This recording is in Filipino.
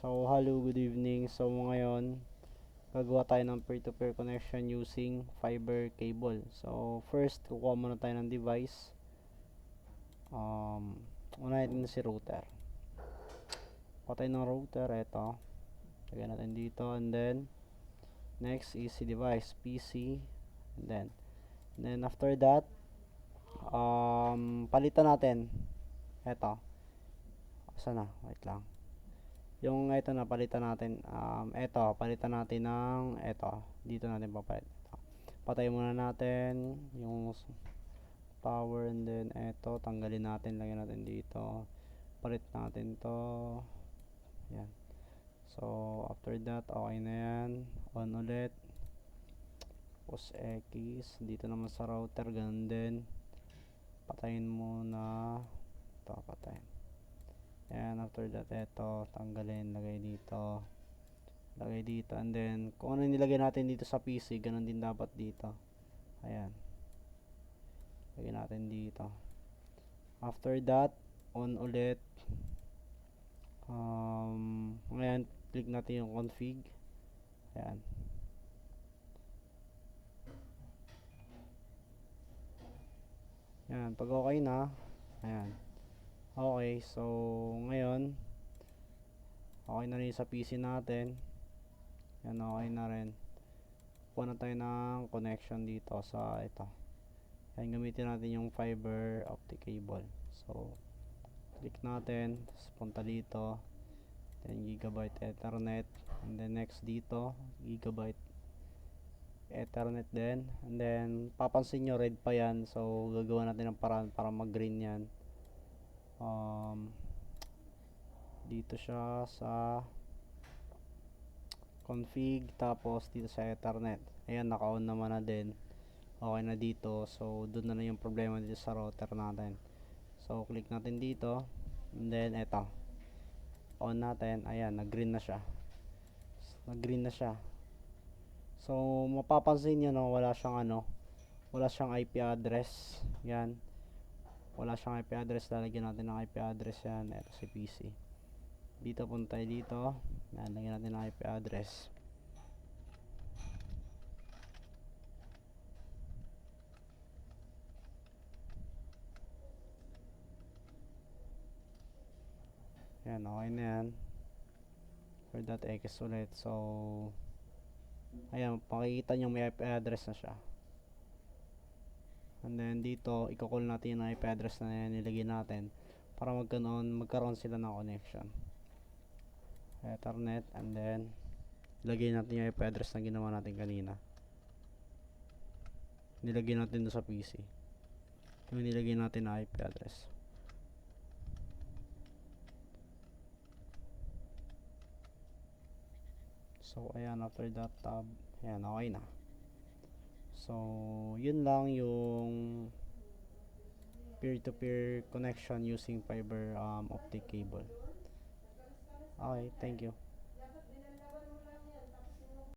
So, hello, good evening. So, ngayon, gagawa tayo ng peer-to-peer connection using fiber cable. So, first, kukuha muna tayo ng device. Unahin natin si router. Kuha tayo ng router, ito. Lagyan natin dito, and then, next is si device, PC, and then after that, palitan natin. Ito. Saan na? Wait lang. Yung ito na palitan natin, palitan natin ng dito natin papalit. Patay muna natin yung power, and then tanggalin natin, lagyan natin dito, palit natin to. Yan. So after that, okay na yan. On ulit, pos X dito naman sa router, ganun din. Patayin muna ito, patayin. And after that, tanggalin, lagay dito, and then kung ano nilagay natin dito sa PC, ganun din dapat dito. Ayan, lagay natin dito. After that, on ulit. Ngayon, click natin yung config. Ayan. Ayan, pag okay na, ayan. Okay, so ngayon, okay na rin sa PC natin. Yan, okay na rin. Kuha na tayo ng connection dito sa ito. Ayan, gamitin natin yung fiber optic cable. So, click natin, tapos punta dito, 10 GB Ethernet, and then next dito, gigabyte Ethernet din, and then papansin nyo red pa yan, so gagawa natin ng paraan para mag green yan. Dito siya sa config, tapos dito sa Ethernet. Ayan, naka-on naman na din, okay na dito. So doon na yung problema dito sa router natin. So click natin dito, and then on natin. Ayan, nag-green na siya. So mapapansin nyo, no, wala siyang IP address. Yan, wala siyang IP address. Lalagyan natin ng IP address yan. Ito si PC. Dito, punta tayo dito. Yan, lagyan natin ng IP address. Yan, okay na yan. For that X ulit. So ayan, pakikita nyo may IP address na siya. And then dito, i-call natin yung IP address na yan, nilagay natin para magkaroon sila ng connection. Ethernet, and then ilagay natin yung IP address na ginawa natin kanina. Nilagay natin doon sa PC. Yung nilagay natin na IP address. So ayan, after that tab, ayan, okay na. So yun lang yung peer-to-peer connection using fiber optic cable. Okay, thank you.